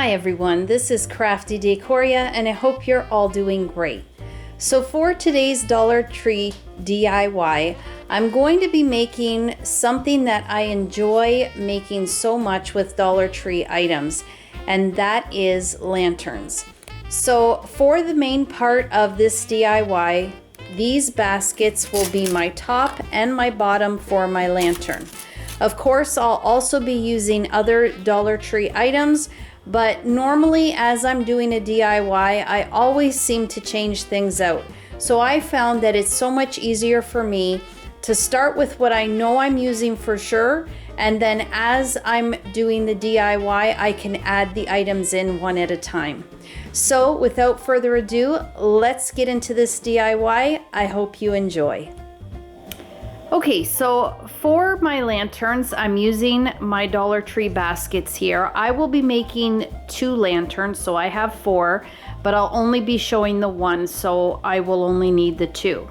Hi everyone, this is Crafty Decoria and I hope you're all doing great. So for today's Dollar Tree DIY, I'm going to be making something that I enjoy making so much with Dollar Tree items, and that is lanterns. So for the main part of this DIY, these baskets will be my top and my bottom for my lantern. Of course, I'll also be using other Dollar Tree items, but normally as I'm doing a DIY, I always seem to change things out. So I found that it's so much easier for me to start with what I know I'm using for sure, and then as I'm doing the DIY, I can add the items in one at a time. So without further ado, let's get into this DIY. I hope you enjoy. Okay, so for my lanterns, I'm using my Dollar Tree baskets here. I will be making 2 lanterns, so I have 4, but I'll only be showing the one, so I will only need the 2.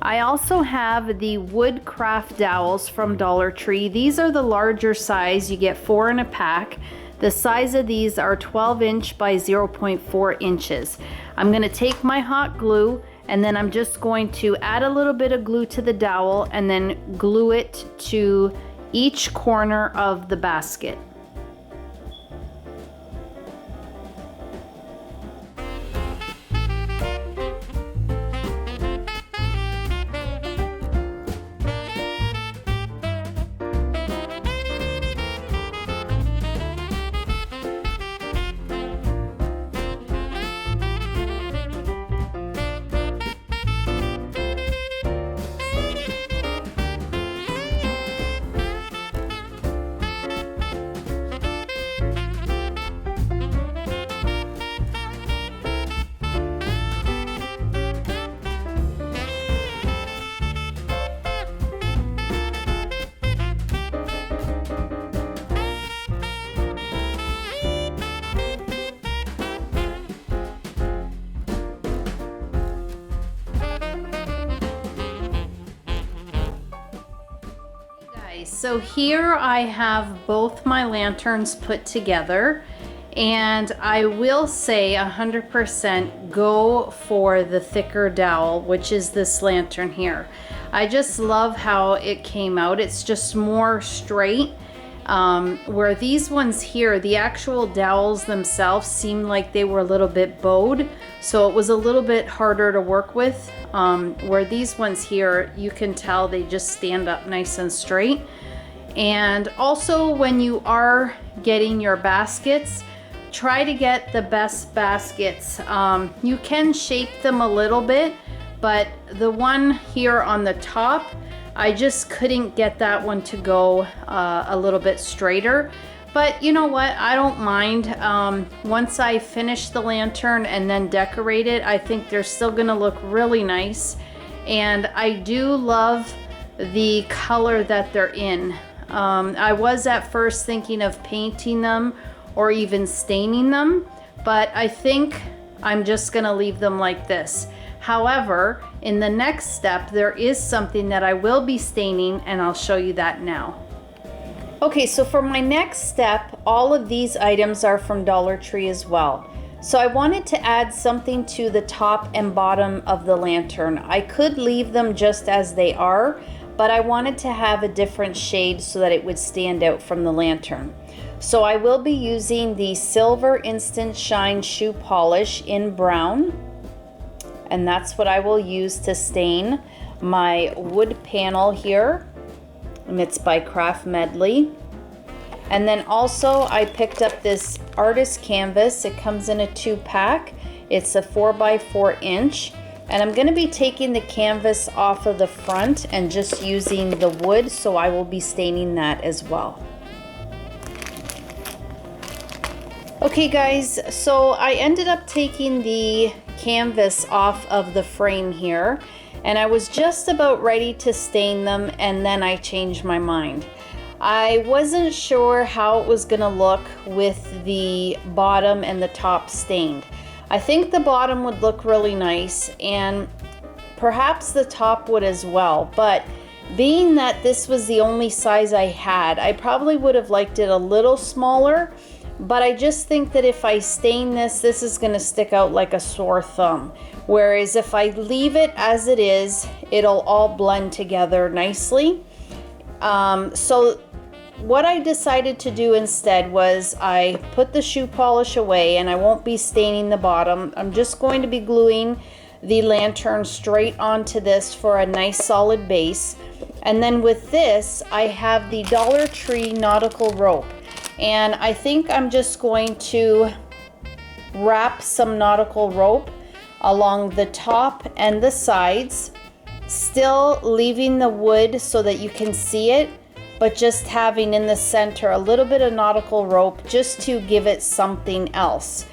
I also have the wood craft dowels from Dollar Tree. These are the larger size. You get 4 in a pack. The size of these are 12 inch by 0.4 inches. I'm gonna take my hot glue and then I'm just going to add a little bit of glue to the dowel and then glue it to each corner of the basket. So here I have both my lanterns put together, and I will say 100% go for the thicker dowel, which is this lantern here. I just love how it came out. It's just more straight, where these ones here, the actual dowels themselves seem like they were a little bit bowed, so it was a little bit harder to work with, where these ones here, you can tell they just stand up nice and straight. And also when you are getting your baskets, try to get the best baskets. You can shape them a little bit, but the one here on the top, I just couldn't get that one to go a little bit straighter. But you know what, I don't mind. Once I finish the lantern and then decorate it, I think they're still gonna look really nice. And I do love the color that they're in. I was at first thinking of painting them or even staining them, but I think I'm just gonna leave them like this. However, in the next step, there is something that I will be staining, and I'll show you that now. Okay, so for my next step, all of these items are from Dollar Tree as well. So I wanted to add something to the top and bottom of the lantern. I could leave them just as they are, but I wanted to have a different shade so that it would stand out from the lantern. So I will be using the Silver Instant Shine Shoe Polish in brown, and that's what I will use to stain my wood panel here, and it's by Craft Medley. And then also I picked up this artist canvas. It comes in a 2-pack. It's a 4x4 inch. And I'm going to be taking the canvas off of the front and just using the wood, so I will be staining that as well. Okay guys, so I ended up taking the canvas off of the frame here, and I was just about ready to stain them, and then I changed my mind. I wasn't sure how it was going to look with the bottom and the top stained. I think the bottom would look really nice, and perhaps the top would as well, but being that this was the only size I had, I probably would have liked it a little smaller, but I just think that if I stain this, this is gonna stick out like a sore thumb. Whereas if I leave it as it is, it'll all blend together nicely. So what I decided to do instead was I put the shoe polish away, and I won't be staining the bottom. I'm just going to be gluing the lantern straight onto this for a nice solid base. And then with this, I have the Dollar Tree nautical rope. And I think I'm just going to wrap some nautical rope along the top and the sides, still leaving the wood so that you can see it, but just having in the center a little bit of nautical rope just to give it something else.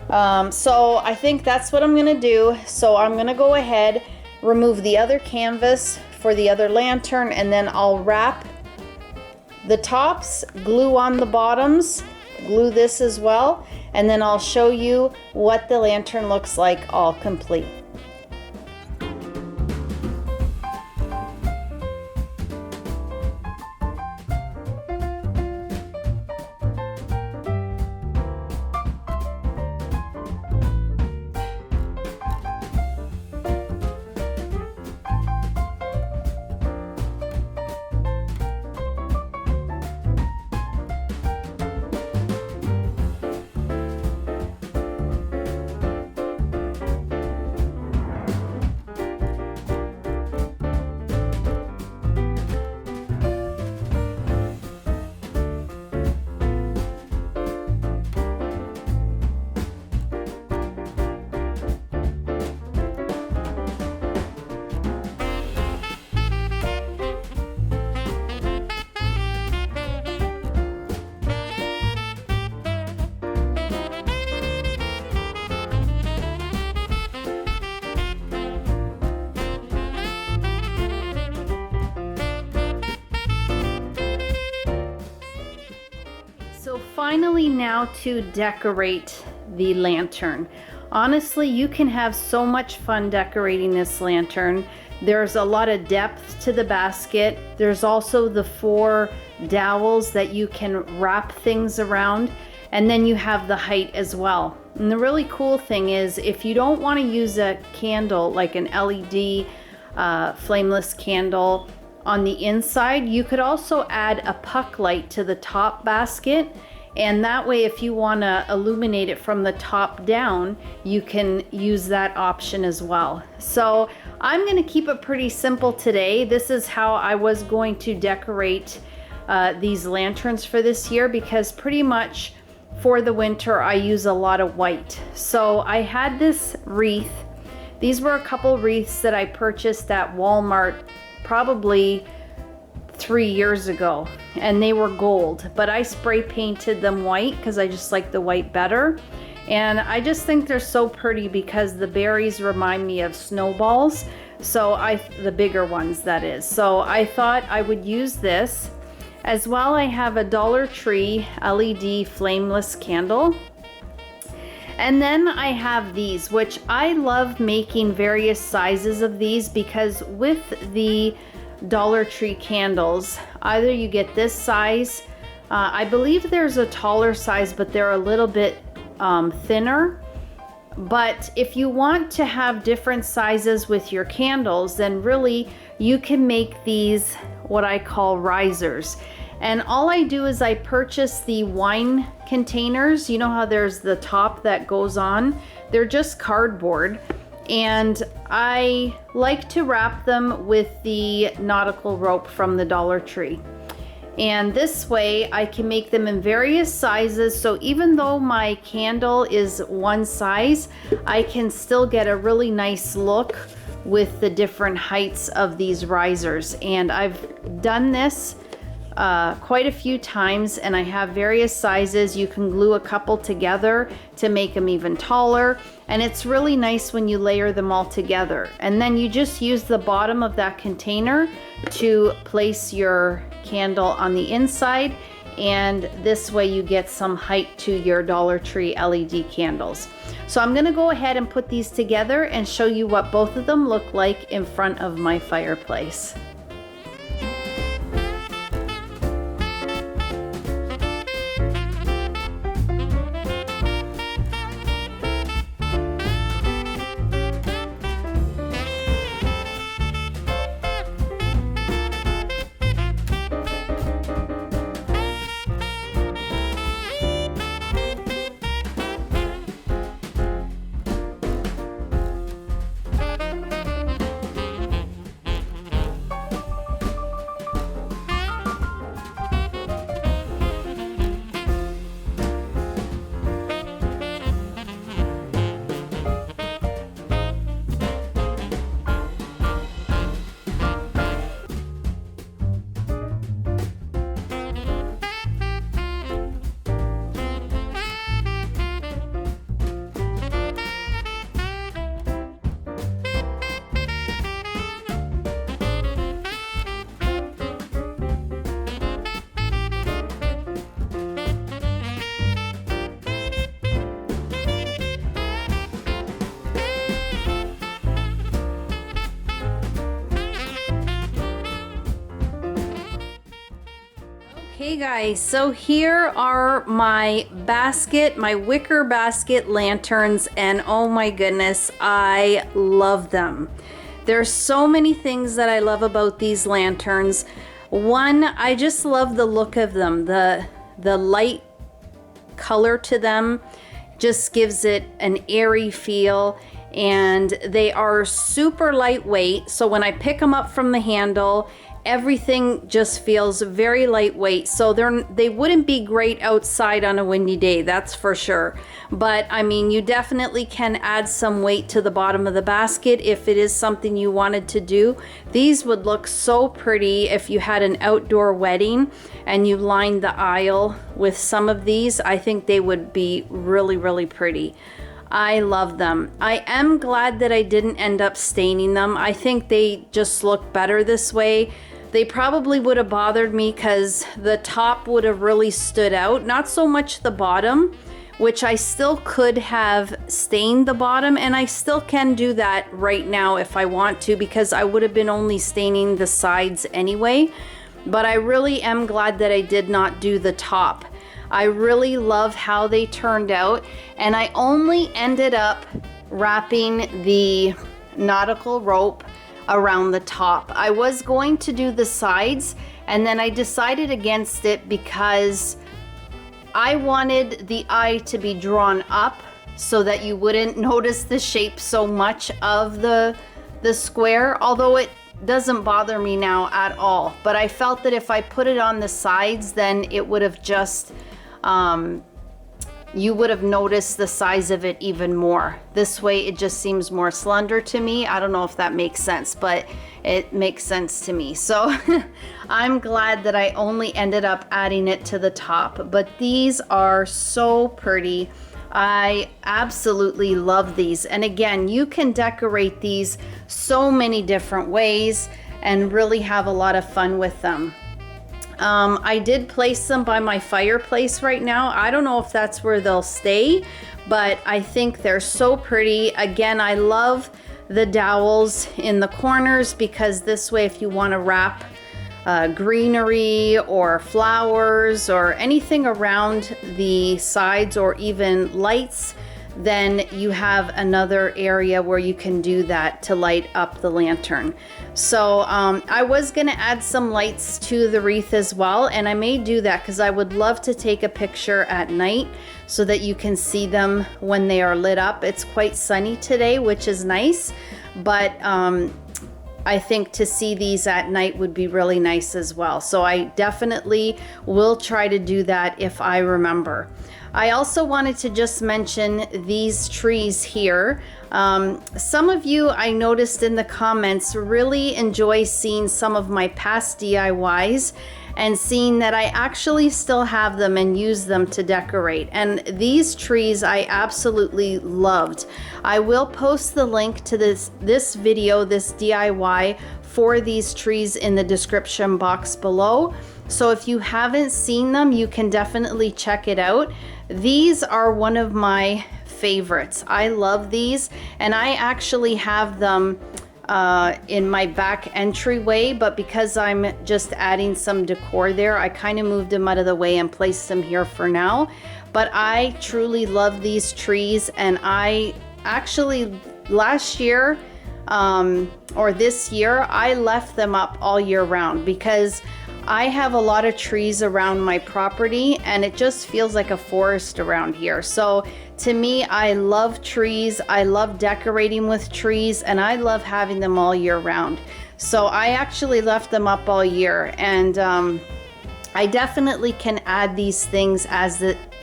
So I think that's what I'm gonna do. So I'm gonna go ahead, remove the other canvas for the other lantern, and then I'll wrap the tops, glue on the bottoms, glue this as well, and then I'll show you what the lantern looks like all complete. So finally, now to decorate the lantern. Honestly, you can have so much fun decorating this lantern. There's a lot of depth to the basket. There's also the 4 dowels that you can wrap things around, and then you have the height as well. And the really cool thing is, if you don't want to use a candle like an LED flameless candle on the inside, you could also add a puck light to the top basket, and that way if you want to illuminate it from the top down, you can use that option as well. So I'm going to keep it pretty simple today. This is how I was going to decorate these lanterns for this year, because pretty much for the winter I use a lot of white. So I had this wreath. These were a couple wreaths that I purchased at Walmart probably 3 years ago, and they were gold, but I spray painted them white because I just like the white better. And I just think they're so pretty because the berries remind me of snowballs. So the bigger ones, that is. So I thought I would use this. As well, I have a Dollar Tree LED flameless candle. And then I have these, which I love making various sizes of these, because with the Dollar Tree candles, either you get this size, I believe there's a taller size, but they're a little bit thinner. But if you want to have different sizes with your candles, then really you can make these what I call risers. And all I do is I purchase the wine containers. You know how there's the top that goes on? They're just cardboard. And I like to wrap them with the nautical rope from the Dollar Tree. And this way I can make them in various sizes. So even though my candle is one size, I can still get a really nice look with the different heights of these risers. And I've done this quite a few times, and I have various sizes. You can glue a couple together to make them even taller, and it's really nice when you layer them all together. And then you just use the bottom of that container to place your candle on the inside, and this way you get some height to your Dollar Tree LED candles. So I'm going to go ahead and put these together and show you what both of them look like in front of my fireplace. Okay guys, so here are my wicker basket lanterns, and oh my goodness, I love them. There's so many things that I love about these lanterns. One, I just love the look of them. The light color to them just gives it an airy feel, and they are super lightweight. So when I pick them up from the handle, everything just feels very lightweight. So they wouldn't be great outside on a windy day, that's for sure. But I mean, you definitely can add some weight to the bottom of the basket if it is something you wanted to do. These would look so pretty if you had an outdoor wedding and you lined the aisle with some of these. I think they would be really, really pretty. I love them. I am glad that I didn't end up staining them. I think they just look better this way. They probably would have bothered me because the top would have really stood out, not so much the bottom, which I still could have stained the bottom, and I still can do that right now if I want to, because I would have been only staining the sides anyway. But I really am glad that I did not do the top. I really love how they turned out, and I only ended up wrapping the nautical rope around the top. I was going to do the sides, and then I decided against it because I wanted the eye to be drawn up so that you wouldn't notice the shape so much of the square, although it doesn't bother me now at all. But I felt that if I put it on the sides, then it would have just you would have noticed the size of it even more. This way it just seems more slender to me. I don't know if that makes sense, but it makes sense to me. So I'm glad that I only ended up adding it to the top, but these are so pretty. I absolutely love these. And again, you can decorate these so many different ways and really have a lot of fun with them. I did place them by my fireplace right now. I don't know if that's where they'll stay, but I think they're so pretty. Again, I love the dowels in the corners because this way, if you want to wrap greenery or flowers or anything around the sides or even lights, then you have another area where you can do that to light up the lantern. So I was gonna add some lights to the wreath as well, and I may do that because I would love to take a picture at night so that you can see them when they are lit up. It's quite sunny today, which is nice, but I think to see these at night would be really nice as well. So I definitely will try to do that if I remember. I also wanted to just mention these trees here. Some of you, I noticed in the comments, really enjoy seeing some of my past DIYs and seeing that I actually still have them and use them to decorate. And these trees I absolutely loved. I will post the link to this video, this DIY for these trees in the description box below. So if you haven't seen them, you can definitely check it out. These are one of my favorites. I love these, and I actually have them in my back entryway, but because I'm just adding some decor there, I kind of moved them out of the way and placed them here for now. But I truly love these trees, and I actually last year or this year, I left them up all year round because I have a lot of trees around my property and it just feels like a forest around here. So to me, I love trees. I love decorating with trees, and I love having them all year round. So I actually left them up all year, and I definitely can add these things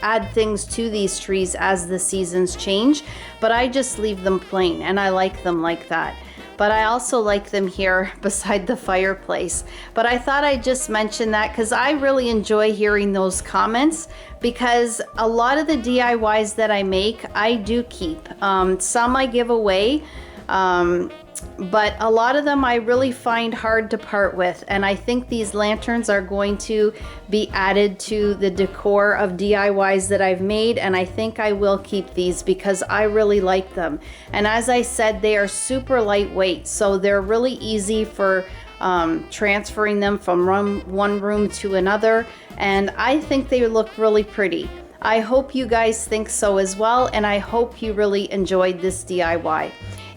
add things to these trees as the seasons change, but I just leave them plain and I like them like that. But I also like them here beside the fireplace. But I thought I'd just mention that because I really enjoy hearing those comments, because a lot of the DIYs that I make, I do keep. Some I give away, but a lot of them I really find hard to part with, and I think these lanterns are going to be added to the decor of DIYs that I've made, and I think I will keep these because I really like them. And as I said, they are super lightweight, so they're really easy for transferring them from one room to another, and I think they look really pretty. I hope you guys think so as well, and I hope you really enjoyed this DIY.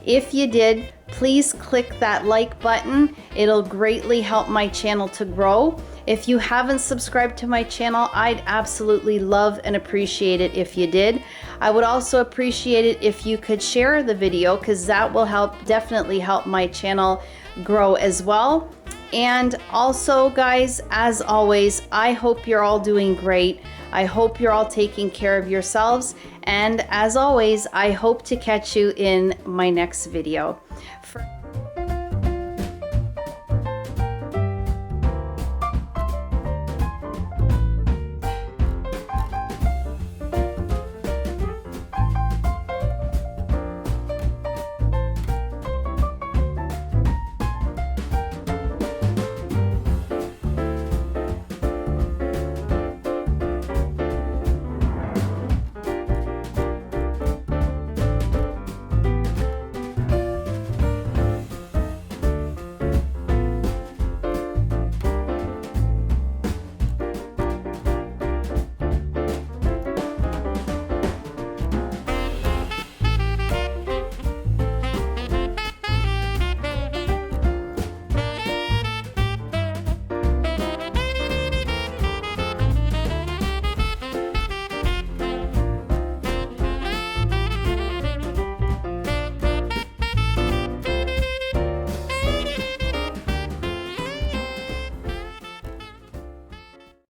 If you did, please click that like button. It'll greatly help my channel to grow. If you haven't subscribed to my channel, I'd absolutely love and appreciate it if you did. I would also appreciate it if you could share the video, because that will definitely help my channel grow as well. And also, guys, as always, I hope you're all doing great. I hope you're all taking care of yourselves. And as always, I hope to catch you in my next video.